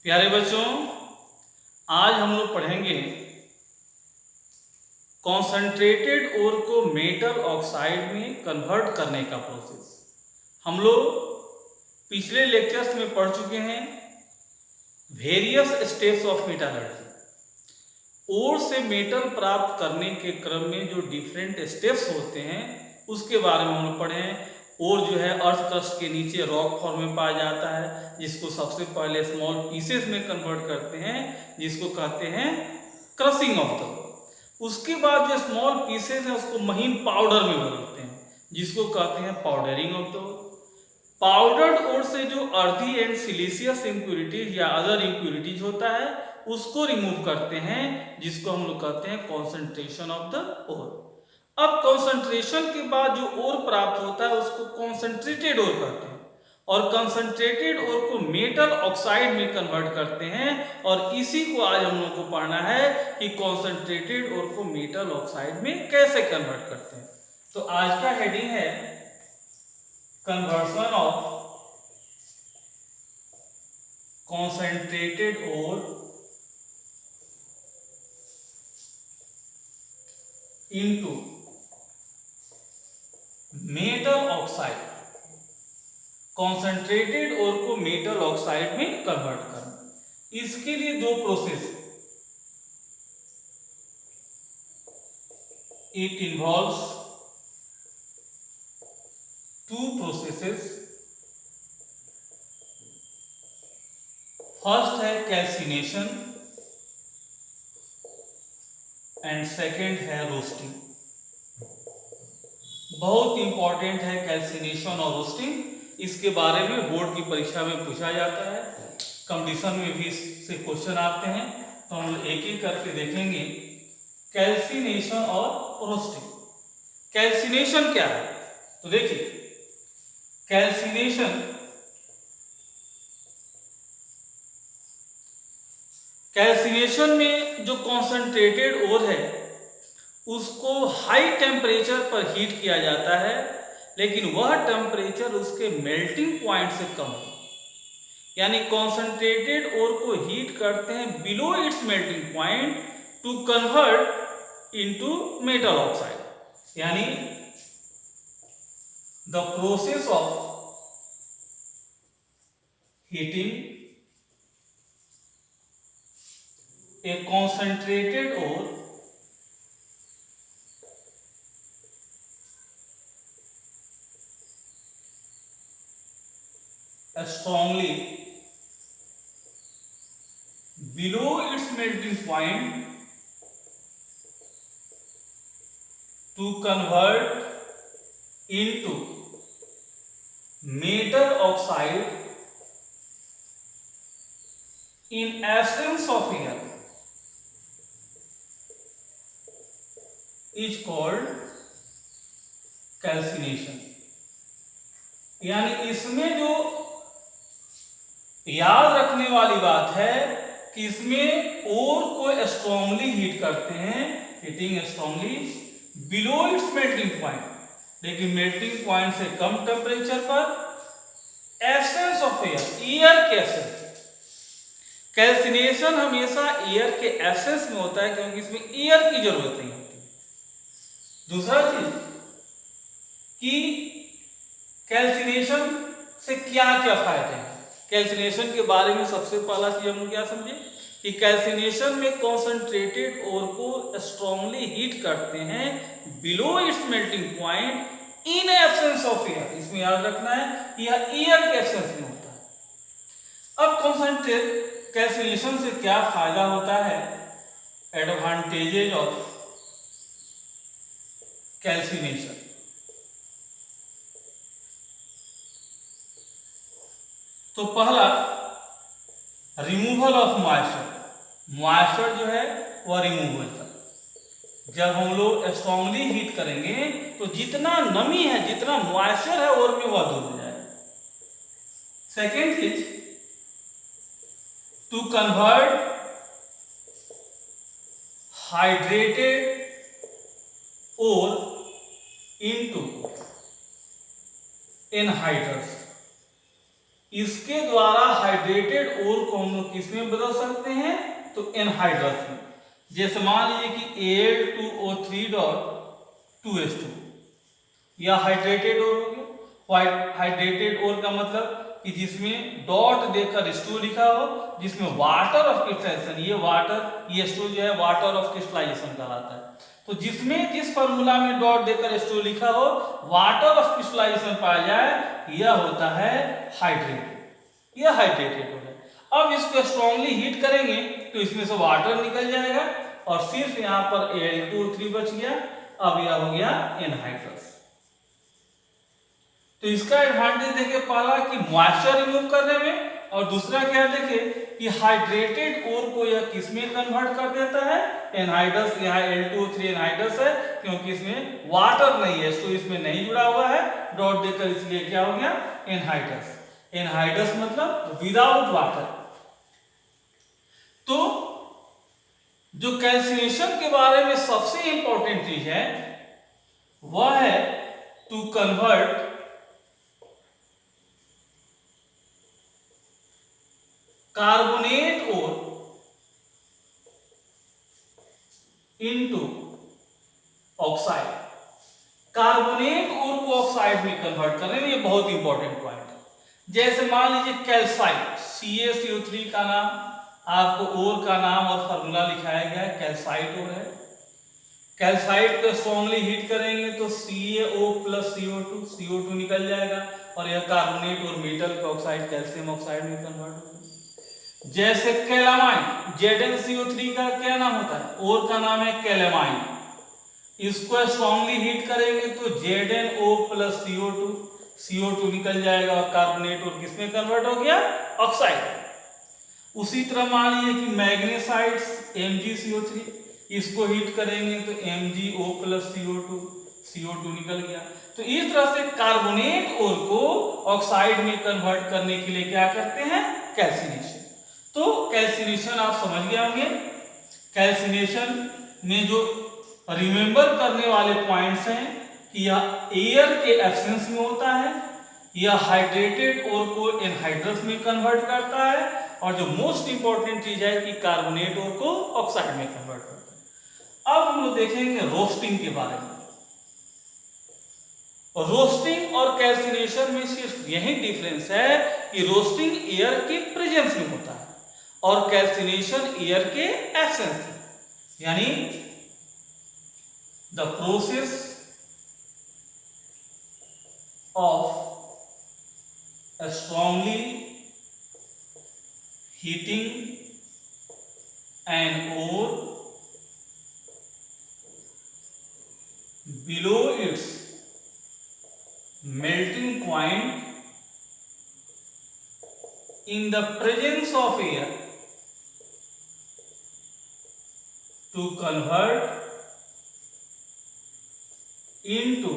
प्यारे बच्चों, आज हम लोग पढ़ेंगे कॉन्सेंट्रेटेड ओर को मेटल ऑक्साइड में कन्वर्ट करने का प्रोसेस। हम लोग पिछले लेक्चर्स में पढ़ चुके हैं वेरियस स्टेप्स ऑफ मेटलर्जी। ओर से मेटल प्राप्त करने के क्रम में जो डिफरेंट स्टेप्स होते हैं उसके बारे में हम लोग पढ़े हैं। और जो है अर्थ क्रस्ट के नीचे रॉक फॉर्म में पाया जाता है, जिसको सबसे पहले स्मॉल पीसेस में कन्वर्ट करते हैं, जिसको कहते हैं क्रशिंग ऑफ द। उसके बाद जो स्मॉल पीसेस हैं उसको महीन पाउडर में बदलते हैं, जिसको कहते हैं पाउडरिंग ऑफ द। पाउडर्ड ओर से जो अर्दी एंड सिलिशियस इम्प्यूरिटीज या अदर इम्प्यूरिटीज होता है उसको रिमूव करते हैं, जिसको हम लोग कहते हैं कॉन्सेंट्रेशन ऑफ द ओर। अब कॉन्सेंट्रेशन के बाद जो ओर प्राप्त होता है उसको कॉन्सेंट्रेटेड ओर कहते हैं, और कंसंट्रेटेड ओर को मेटल ऑक्साइड में कन्वर्ट करते हैं। और इसी को आज हम लोग को पढ़ना है कि कॉन्सेंट्रेटेड ओर को मेटल ऑक्साइड में कैसे कन्वर्ट करते हैं। तो आज का हेडिंग है conversion of concentrated ore into metal oxide. Concentrated ore को मेटल ऑक्साइड में कन्वर्ट करना, इसके लिए दो process. It involves two processes. First है कैल्सिनेशन एंड सेकंड है रोस्टिंग। बहुत इंपॉर्टेंट है कैल्सिनेशन और रोस्टिंग, इसके बारे में बोर्ड की परीक्षा में पूछा जाता है, कंपटीशन में भी इससे क्वेश्चन आते हैं। तो हम लोग एक एक करके देखेंगे कैल्सिनेशन और रोस्टिंग। कैल्सिनेशन क्या है? तो देखिए, कैल्सिनेशन में जो कॉन्सेंट्रेटेड ओर है उसको हाई टेम्परेचर पर हीट किया जाता है, लेकिन वह टेम्परेचर उसके मेल्टिंग पॉइंट से कम है। यानी कॉन्सेंट्रेटेड ओर को हीट करते हैं below its melting point to convert into metal oxide. यानी the process of heating a concentrated ore strongly below its melting point to convert into metal oxide in absence of air is called calcination. यानी इसमें जो याद रखने वाली बात है कि इसमें ओर को स्ट्रांगली हीट करते हैं, heating strongly below its melting point, लेकिन मेल्टिंग पॉइंट से कम टेम्परेचर पर, एब्सेंस ऑफ एयर, एयर के एब्सेंस। कैल्सिनेशन हमेशा एयर के एब्सेंस में होता है, क्योंकि इसमें एयर की जरूरत नहीं होती। दूसरा चीज कि कैल्सिनेशन से क्या क्या फायदे हैं। कैल्सिनेशन के बारे में सबसे पहला चीज हम लोग क्या समझे कि कैल्सिनेशन में कॉन्सेंट्रेटेड ओर को स्ट्रांगली हीट करते हैं below its melting point in absence of air. इसमें याद रखना है कि यह एयर के एब्सेंस में होता है। अब कॉन्सेंट्रेट कैल्सिनेशन से क्या फायदा होता है, एडवांटेजेज ऑफ कैल्सिनेशन। तो पहला, रिमूवल ऑफ मॉइस्चर। मॉइस्चर जो है वह रिमूव होता है। जब हम लोग स्ट्रांगली हीट करेंगे तो जितना नमी है, जितना मॉइस्चर है और में वह दूर हो जाएगा। सेकेंड चीज, to convert hydrated ore into anhydrous. इसके द्वारा हाइड्रेटेड ओर को हम लोग किस में बदल सकते हैं, तो एनहाइड्रस में। जैसे मान लीजिए कि Al2O3 डॉट 2H2 या हाइड्रेटेड ओर हो गया। हाइड्रेटेड ओर का मतलब कि जिसमें डॉट देकर H2 लिखा हो, जिसमें वाटर ऑफ क्रिस्टलाइजेशन, ये वाटर, ये H2 जो है वाटर ऑफ क्रिस्टलाइजेशन कहलाता है। तो जिसमें जिस फॉर्मूला में डॉट देकर H2 लिखा हो, वाटर ऑफ क्रिस्टलाइजेशन पाया जाए, यह होता है हाइड्रेटेड, यह हाइड्रेटेड हो गया। अब इसको स्ट्रांगली हीट करेंगे तो इसमें से वाटर निकल जाएगा और सिर्फ यहाँ पर Al2O3 बच गया। अब यह हो गया एनहाइड्रस। तो इसका एडवांटेज देखिए, पहला कि मॉइस्चर रिमूव करने में, और दूसरा क्या देखिए कि हाइड्रेटेड ओर को यह किस में कन्वर्ट कर देता है, एनहाइड्रस। यहाँ Al2O3 एनहाइड्रस है क्योंकि इसमें वाटर नहीं है, तो इसमें नहीं जुड़ा हुआ है डॉट देकर, इसलिए क्या हो गया एनहाइड्रस। एनहाइड्रस मतलब विदाउट वाटर। तो जो कैल्सिनेशन के बारे में सबसे इंपॉर्टेंट चीज है वह है to convert carbonate ore into oxide. Carbonate ore को ऑक्साइड में कन्वर्ट करने में, ये बहुत इंपॉर्टेंट पॉइंट है। जैसे मान लीजिए कैल्साइट, CaCO3 का नाम, आपको ओर का नाम और फार्मूला लिखाया गया है, कैल्साइट ओर है। कैल्साइट को स्ट्रांगली हीट करेंगे तो CaO प्लस CO2 निकल जाएगा और यह कार्बोनेट और मेटल का ऑक्साइड कैल्शियम ऑक्साइड में कन्वर्ट होगा। जैसे कैलामाइन, ZnCO3 का क्या नाम होता है, ओर का नाम है कैलामाइन। इसको स्ट्रांगली हीट करेंगे तो ZnO प्लस CO2 निकल जाएगा और कार्बोनेट और किसमें कन्वर्ट हो गया, ऑक्साइड। उसी तरह मान लीजिए कि मैग्नेसाइड्स MgCO3, इसको हीट करेंगे तो MgO प्लस CO2 निकल गया। तो इस तरह से कार्बोनेट ओर को ऑक्साइड में कन्वर्ट करने के लिए क्या करते हैं, कैल्सिनेशन। तो कैल्सिनेशन आप समझ गए होंगे। कैल्सिनेशन में जो रिमेंबर करने वाले पॉइंट्स हैं कि यह एयर के एब्सेंस में होता है, यह हाइड्रेटेड ओर को एनहाइड्रस में कन्वर्ट करता है, और जो मोस्ट इंपॉर्टेंट चीज है कि कार्बोनेट ओर को ऑक्साइड में कन्वर्ट करता है। अब हम लोग देखेंगे रोस्टिंग के बारे में। रोस्टिंग और कैल्सिनेशन में सिर्फ यही डिफरेंस है कि रोस्टिंग एयर के प्रेजेंस में होता है और कैल्सिनेशन एयर के एब्सेंस में, यानी the process of strongly heating an ore below its melting point in the presence of air to convert into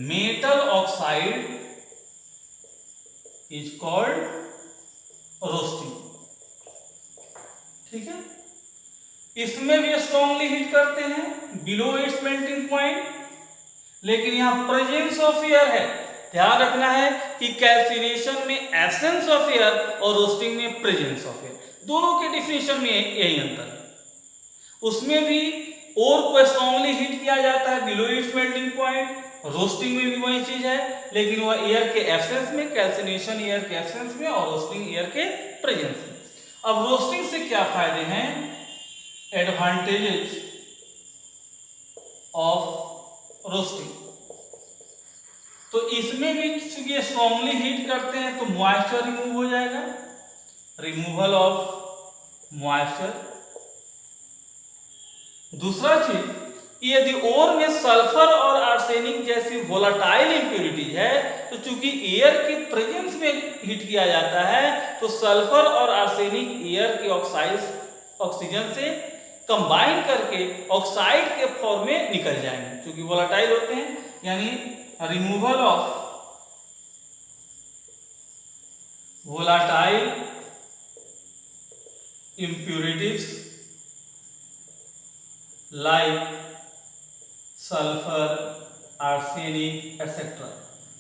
metal oxide is called roasting. ठीक है, इसमें भी स्ट्रांगली हीट करते हैं बिलो इट्स मेल्टिंग पॉइंट, लेकिन यहां प्रेजेंस ऑफ एयर है। ध्यान रखना है कि कैल्सिनेशन में एब्सेंस ऑफ एयर और रोस्टिंग में प्रेजेंस ऑफ एयर, दोनों के डिफिनेशन में यही अंतर है। उसमें भी ओर को स्ट्रांगली हीट किया जाता है below its melting point, roasting में भी वही चीज है, लेकिन वह एयर के एब्सेंस में, कैल्सिनेशन एयर के एब्सेंस में और रोस्टिंग एयर के प्रेजेंस में। अब रोस्टिंग से क्या फायदे हैं, एडवांटेजेस ऑफ रोस्टिंग। तो इसमें भी चूंकि स्ट्रांगली हीट करते हैं तो मॉइस्चर रिमूव हो जाएगा, रिमूवल ऑफ मॉइस्चर। दूसरा चीज, यदि ओर में सल्फर और आर्सेनिक जैसी वोलाटाइल इंप्योरिटीज है तो चूंकि एयर के प्रेजेंस में हीट किया जाता है तो सल्फर और आर्सेनिक एयर के ऑक्सीजन से कंबाइन करके ऑक्साइड के फॉर्म में निकल जाएंगे, क्योंकि वोलाटाइल होते हैं। यानी removal of volatile impurities like sulfur, arsenic, etc.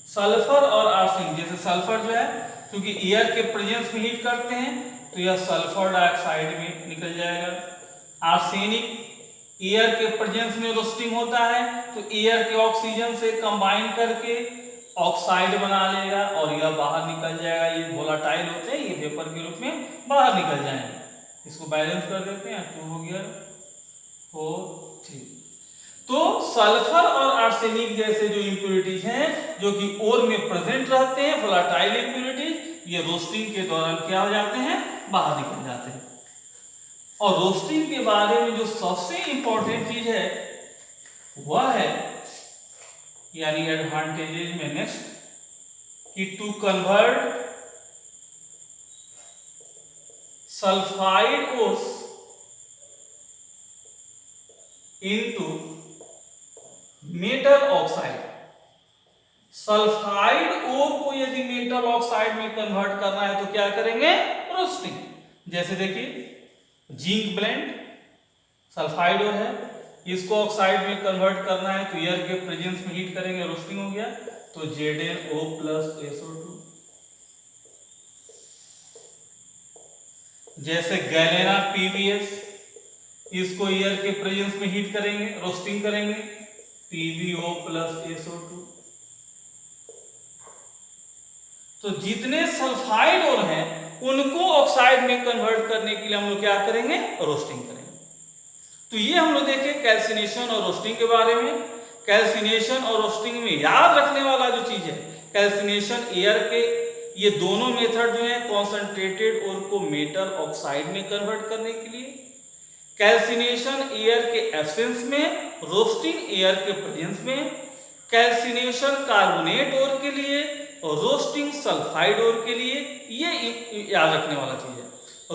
Sulphur और आर्सेनिक, जैसे सल्फर जो है क्योंकि एयर के प्रेजेंस में हीट करते हैं तो यह सल्फर डाइऑक्साइड में निकल जाएगा। आर्सेनिक एयर के प्रेजेंस में रोस्टिंग होता है तो एयर के ऑक्सीजन से कंबाइन करके ऑक्साइड बना लेगा और यह बाहर निकल जाएगा। ये वोलाटाइल होते हैं, ये वेपर के रूप में बाहर निकल जाएंगे। इसको बैलेंस कर देते हैं, 2 हो गया 4 3। तो सल्फर और आर्सेनिक जैसे जो इंप्योरिटीज हैं जो कि ओर में प्रेजेंट रहते हैं, वोलाटाइल इंप्योरिटीज, ये रोस्टिंग के दौरान क्या हो जाते हैं, बाहर निकल जाते हैं। और रोस्टिंग के बारे में जो सबसे इंपॉर्टेंट चीज है वह है यानी एडवांटेजेस में नेक्स्ट कि to convert sulphide ores into metal oxide. Sulphide ore को यदि मेटल ऑक्साइड में कन्वर्ट करना है तो क्या करेंगे, रोस्टिंग। जैसे देखिए जिंक ब्लेंड सल्फाइड ओर है, इसको ऑक्साइड में कन्वर्ट करना है तो एयर के प्रेजेंस में हीट करेंगे, रोस्टिंग हो गया तो ZnO प्लस SO2। जैसे गैलेना PbS, इसको एयर के प्रेजेंस में हीट करेंगे, रोस्टिंग करेंगे, PbO प्लस SO2। तो जितने सल्फाइड ओर हैं उनको ऑक्साइड में कन्वर्ट करने के लिए हम लोग क्या करेंगे, रोस्टिंग करेंगे। तो ये हम लोग देखे कैल्सिनेशन और रोस्टिंग के बारे में। कैल्सिनेशन और रोस्टिंग में याद रखने वाला जो चीज है, कैल्सिनेशन एयर के ये दोनों मेथड जो है कॉन्सेंट्रेटेड ओर को मेटल ऑक्साइड में कन्वर्ट करने के लिए, कैल्सिनेशन एयर के एब्सेंस में, रोस्टिंग एयर के प्रेजेंस में, कैल्सिनेशन कार्बोनेट ओर के लिए और रोस्टिंग सल्फाइड ओर के लिए। ये याद रखने वाला चीज है।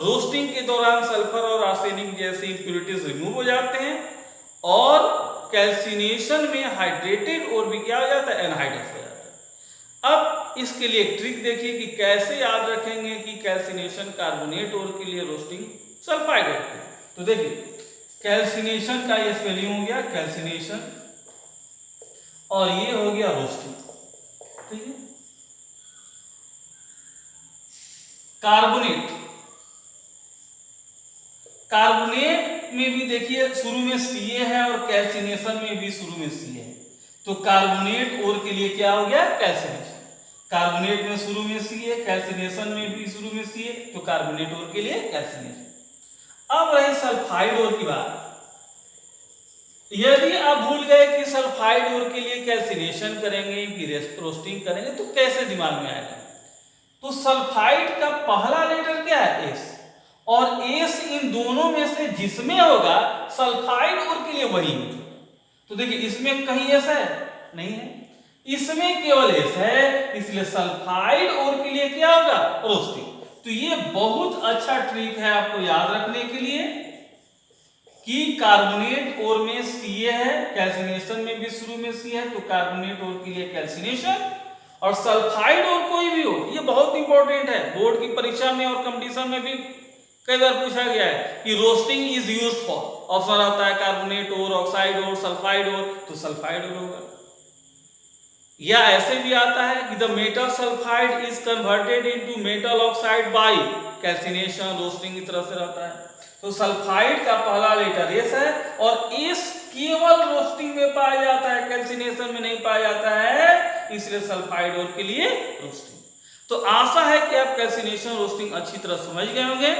रोस्टिंग के दौरान सल्फर और आर्सेनिक जैसे इंप्योरिटीज रिमूव हो जाते हैं और कैल्सिनेशन में हाइड्रेटेड और भी क्या हो जाता है, एनहाइड्रस हो जाता है। अब इसके लिए एक ट्रिक देखिए कि कैसे याद रखेंगे कि कैल्सिनेशन कार्बोनेट और के लिए, रोस्टिंग सल्फाइड और के लिए। तो देखिए कैल्सिनेशन का ये स्पेलिंग हो गया कैल्सिनेशन और ये हो गया रोस्टिंग, ठीक है। कार्बोनेट, कार्बोनेट में भी देखिए शुरू में Ca है और कैल्सिनेशन में भी शुरू में Ca है, तो कार्बोनेट और के लिए क्या हो गया, कैल्सिनेशन। कार्बोनेट में शुरू में Ca, कैल्सिनेशन में भी शुरू में Ca, तो कार्बोनेट और के लिए कैल्सिनेशन। अब रही सल्फाइड और की बात। यदि आप भूल गए कि सल्फाइड और के लिए कैल्सिनेशन करेंगे कि रोस्टिंग करेंगे तो कैसे दिमाग में आएगा, तो सल्फाइड का पहला लेटर क्या है, S, और S इन दोनों में से जिसमें होगा सल्फाइड और के लिए वही है। तो देखिए इसमें कहीं S है नहीं है, इसमें केवल S है, इसलिए सल्फाइड और के लिए क्या होगा, रोस्टिंग। तो ये बहुत अच्छा ट्रिक है आपको याद रखने के लिए कि कार्बोनेट और में Ca है, कैल्सिनेशन में भी शुरू में C है, तो कार्बोनेट और के लिए कैल्सिनेशन, और सल्फाइड और कोई भी हो, ये बहुत इंपॉर्टेंट है। बोर्ड की परीक्षा में और कंपटीशन में भी कई बार पूछा गया है कि roasting is used for, option आता है कार्बोनेट और, ऑक्साइड और, सल्फाइड और, तो सल्फाइड और होगा। या ऐसे भी आता है कि the metal sulphide is converted into metal oxide by calcination, roasting की तरह से रहता है। तो सल्फाइड का पहला लेटर S है और S केवल रोस्टिंग में पाया जाता है, कैल्सिनेशन में नहीं पाया जाता है, इसलिए सल्फाइड और के लिए रोस्टिंग। तो आशा है कि आप कैल्सिनेशन रोस्टिंग अच्छी तरह समझ गए होंगे।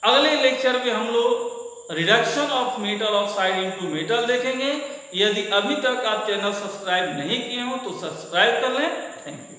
अगले लेक्चर में हम लोग reduction of metal oxide into metal देखेंगे। यदि अभी तक आप चैनल सब्सक्राइब नहीं किए हो तो सब्सक्राइब कर लें। Thank you.